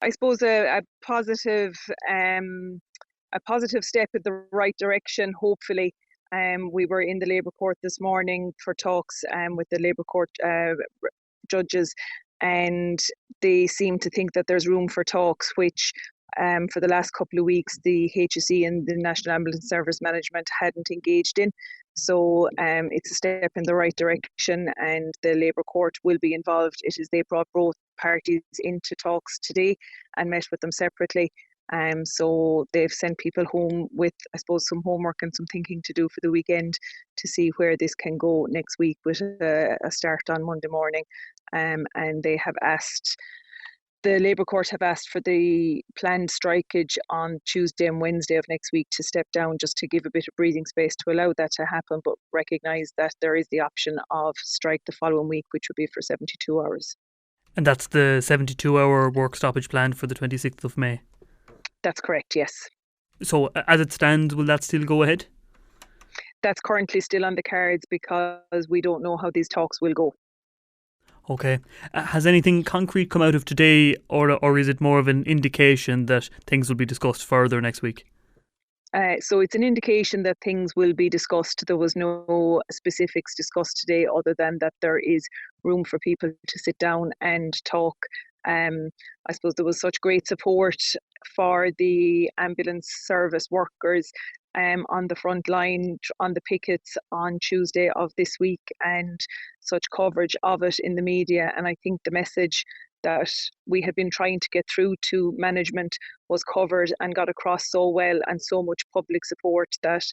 I suppose a positive step in the right direction, hopefully. We were in the Labour Court this morning for talks with the Labour Court judges, and they seem to think that there's room for talks, which for the last couple of weeks the HSE and the National Ambulance Service Management hadn't engaged in. So it's a step in the right direction, and the Labour Court will be involved. It is they brought both parties into talks today and met with them separately. So they've sent people home with, I suppose, some homework and some thinking to do for the weekend to see where this can go next week, with a start on Monday morning. And they have asked, the Labour Court have asked for the planned strikeage on Tuesday and Wednesday of next week to step down, just to give a bit of breathing space to allow that to happen, but recognise that there is the option of strike the following week, which would be for 72 hours. And that's the 72-hour work stoppage plan for the 26th of May? That's correct, yes. So as it stands, will that still go ahead? That's currently still on the cards because we don't know how these talks will go. Okay. Has anything concrete come out of today, or is it more of an indication that things will be discussed further next week? So it's an indication that things will be discussed. There was no specifics discussed today, other than that there is room for people to sit down and talk. I suppose there was such great support for the ambulance service workers on the front line, on the pickets on Tuesday of this week, and such coverage of it in the media. And I think the message that we had been trying to get through to management was covered and got across so well, and so much public support, that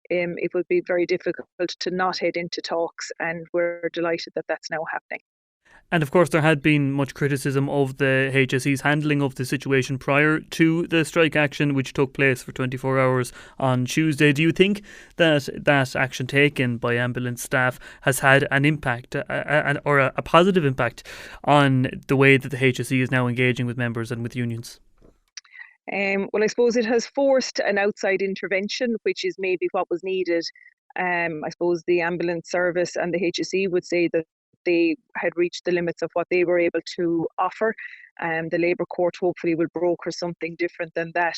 it would be very difficult to not head into talks, and we're delighted that that's now happening. And of course there had been much criticism of the HSE's handling of the situation prior to the strike action, which took place for 24 hours on Tuesday. Do you think that that action taken by ambulance staff has had an impact, or a positive impact, on the way that the HSE is now engaging with members and with unions? Well, I suppose it has forced an outside intervention, which is maybe what was needed. I suppose the ambulance service and the HSE would say that they had reached the limits of what they were able to offer. The Labour Court hopefully will broker something different than that,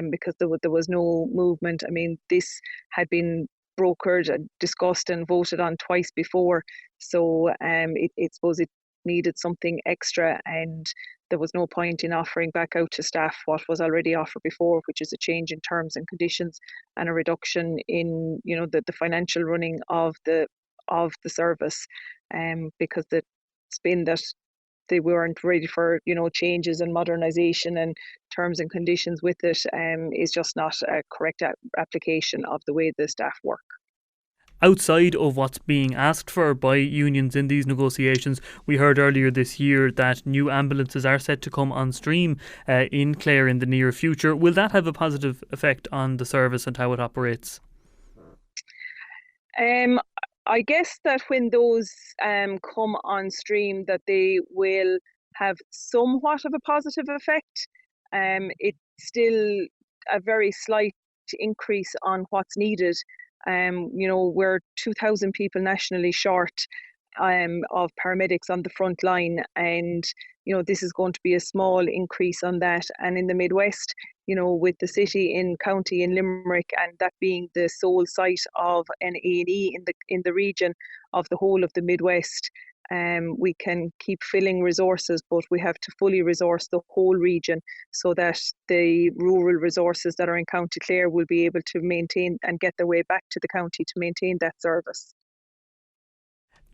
because there was no movement. I mean, this had been brokered and discussed and voted on twice before, so it suppose it needed something extra, and there was no point in offering back out to staff what was already offered before, which is a change in terms and conditions and a reduction in the financial running of the service, because it's been that they weren't ready for changes and modernisation and terms and conditions with it, is just not a correct application of the way the staff work. Outside of what's being asked for by unions in these negotiations, we heard earlier this year that new ambulances are set to come on stream in Clare in the near future. Will that have a positive effect on the service and how it operates? I guess that when those come on stream, that they will have somewhat of a positive effect. It's still a very slight increase on what's needed. We're 2,000 people nationally short of paramedics on the front line, and this is going to be a small increase on that. And in the Midwest, with the city in county in Limerick, and that being the sole site of an A&E in the region of the whole of the Midwest, we can keep filling resources, but we have to fully resource the whole region, so that the rural resources that are in County Clare will be able to maintain and get their way back to the county to maintain that service.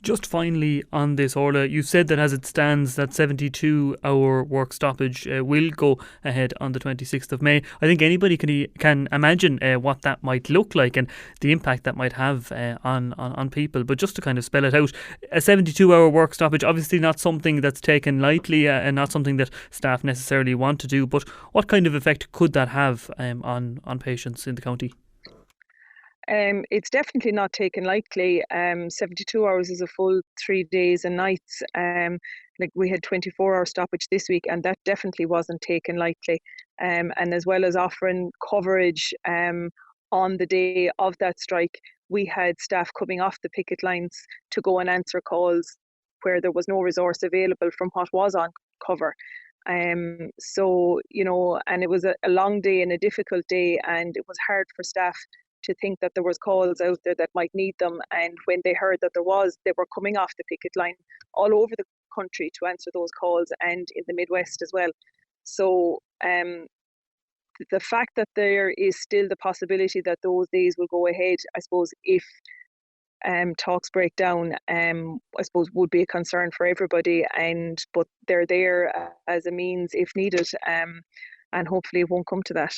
Just finally on this, Orla, you said that as it stands, that 72-hour work stoppage will go ahead on the 26th of May. I think anybody can imagine what that might look like and the impact that might have on people. But just to kind of spell it out, a 72-hour work stoppage, obviously not something that's taken lightly and not something that staff necessarily want to do. But what kind of effect could that have on patients in the county? It's definitely not taken lightly. 72 hours is a full 3 days and nights. Like we had 24-hour stoppage this week, and that definitely wasn't taken lightly. And as well as offering coverage on the day of that strike, we had staff coming off the picket lines to go and answer calls where there was no resource available from what was on cover. So, and it was a long day and a difficult day, and it was hard for staff to think that there was calls out there that might need them. And when they heard that they were coming off the picket line all over the country to answer those calls, and in the Midwest as well. So the fact that there is still the possibility that those days will go ahead, I suppose, if talks break down, I suppose would be a concern for everybody, but they're there as a means if needed, and hopefully it won't come to that.